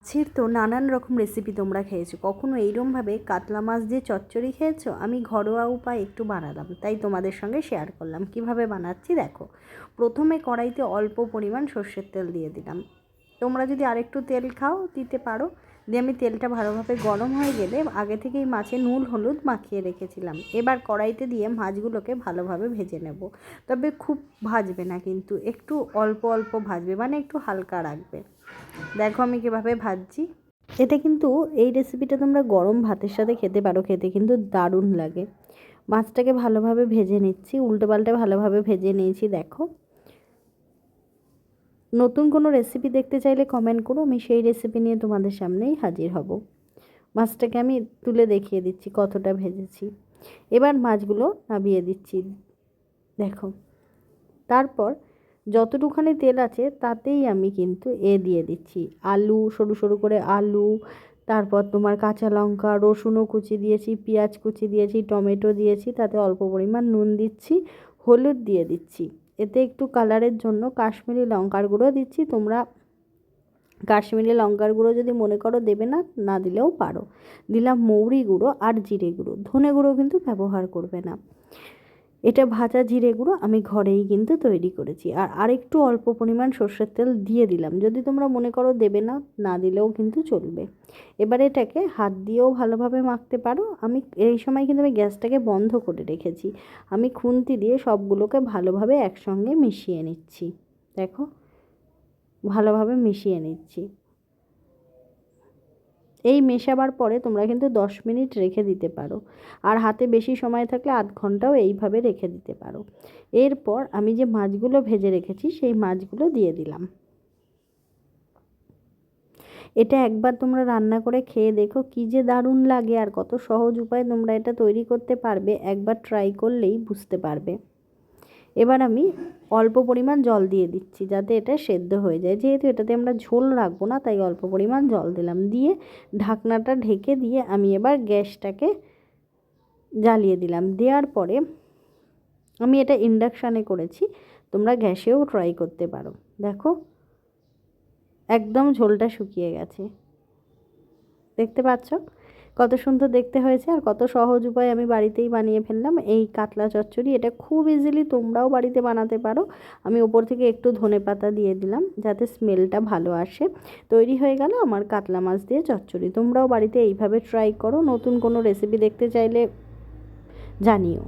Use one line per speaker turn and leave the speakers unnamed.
মাছের তো নানান রকম রেসিপি তোমরা খেয়েছো, কখনো এইরকমভাবে কাতলা মাছ দিয়ে চচ্চড়ি খেয়েছো? আমি ঘরোয়া উপায় একটু বানালাম, তাই তোমাদের সঙ্গে শেয়ার করলাম। কিভাবে বানাচ্ছি দেখো। প্রথমে কড়াইতে অল্প পরিমাণ সর্ষের তেল দিয়ে দিলাম। তোমরা যদি আরেকটু তেল খাও দিতে পারো। দিয়ে আমি তেলটা ভালোভাবে গরম হয়ে গেলে আগে থেকেই মাছে নুন হলুদ মাখিয়ে রেখেছিলাম। এবার কড়াইতে দিয়ে মাছগুলোকে ভালোভাবে ভেজে নেব। তবে খুব ভাজবে না, কিন্তু একটু অল্প অল্প ভাজবে, মানে একটু হালকা রাখবে। দেখো আমি কীভাবে ভাজছি। এটা কিন্তু এই রেসিপিটা তোমরা গরম ভাতের সাথে খেতে পারো, খেতে কিন্তু দারুণ লাগে। মাছটাকে ভালোভাবে ভেজে নিচ্ছি, উল্টো পাল্টে ভালোভাবে ভেজে নিয়েছি। দেখো, নতুন কোনো রেসিপি দেখতে চাইলে কমেন্ট করো, আমি সেই রেসিপি নিয়ে তোমাদের সামনেই হাজির হব। মাছটাকে আমি তুলে দেখিয়ে দিচ্ছি কতটা ভেজেছি। এবার মাছগুলো নামিয়ে দিচ্ছি। দেখো, তারপর যতটুখানি তেল আছে তাতেই আমি কিন্তু দিয়ে দিচ্ছি আলু, সরু সরু করে আলু, তারপর তোমার কাঁচা লঙ্কা, রসুনও কুচি দিয়েছি, পেঁয়াজ কুচি দিয়েছি, টমেটো দিয়েছি, তাতে অল্প পরিমাণ নুন দিচ্ছি, হলুদ দিয়ে দিচ্ছি। এতে একটু কালারের জন্য কাশ্মীরি লঙ্কার গুঁড়ো দিচ্ছি। তোমরা কাশ্মীরি লঙ্কার গুঁড়ো যদি মনে করো দেবে না, না দিলেও পারো। দিলাম মৌরি গুঁড়ো আর জিরে গুঁড়ো, ধনে গুঁড়ো কিন্তু ব্যবহার করবে না। এটা ভাজা জিরে গুঁড়ো আমি ঘরেই কিন্তু তৈরি করেছি। আর আরেকটু অল্প পরিমাণ সর্ষের তেল দিয়ে দিলাম, যদি তোমরা মনে করো দেবে না, না দিলেও কিন্তু চলবে। এবার এটাকে হাত দিয়েও ভালোভাবে মাখতে পারো। আমি এই সময় কিন্তু আমি গ্যাসটাকে বন্ধ করে রেখেছি। আমি খুন্তি দিয়ে সবগুলোকে ভালোভাবে একসঙ্গে মিশিয়ে নিচ্ছি। দেখো, ভালোভাবে মিশিয়ে নিচ্ছি। এই মেশাবার পরে তোমরা কিন্তু 10 মিনিট রেখে দিতে পারো, আর হাতে বেশি সময় থাকলে আধ ঘন্টাও এইভাবে রেখে দিতে পারো। এরপর আমি যে মাছগুলো ভেজে রেখেছি সেই মাছগুলো দিয়ে দিলাম। এটা একবার তোমরা রান্না করে খেয়ে দেখো, কী যে দারুণ লাগে, আর কত সহজ উপায়ে তোমরা এটা তৈরি করতে পারবে, একবার ট্রাই করলেই বুঝতে পারবে। এবার আমি অল্প পরিমাণ জল দিয়ে দিচ্ছি, যাতে এটা সেদ্ধ হয়ে যায়। যেহেতু এটাতে আমরা ঝোল রাখবো না, তাই অল্প পরিমাণ জল দিলাম। দিয়ে ঢাকনাটা ঢেকে দিয়ে আমি এবার গ্যাসটাকে জ্বালিয়ে দিলাম। দেওয়ার পরে আমি এটা ইন্ডাকশানে করেছি, তোমরা গ্যাসেও ট্রাই করতে পারো। দেখো, একদম ঝোলটা শুকিয়ে গেছে, দেখতে পাচ্ছ কত সুন্দর দেখতে হয়েছে, আর কত সহজ উপায় আমি বাড়িতেই বানিয়ে ফেললাম এই কাতলা চচ্চড়ি। এটা খুব ইজিলি তোমরাও বাড়িতে বানাতে পারো। আমি ওপর থেকে একটু ধনেপাতা দিয়ে দিলাম যাতে স্মেলটা ভালো আসে। তৈরি হয়ে গেল আমার কাতলা মাছ দিয়ে চচ্চড়ি। তোমরাও বাড়িতে এইভাবে ট্রাই করো। নতুন কোনো রেসিপি দেখতে চাইলে জানিও।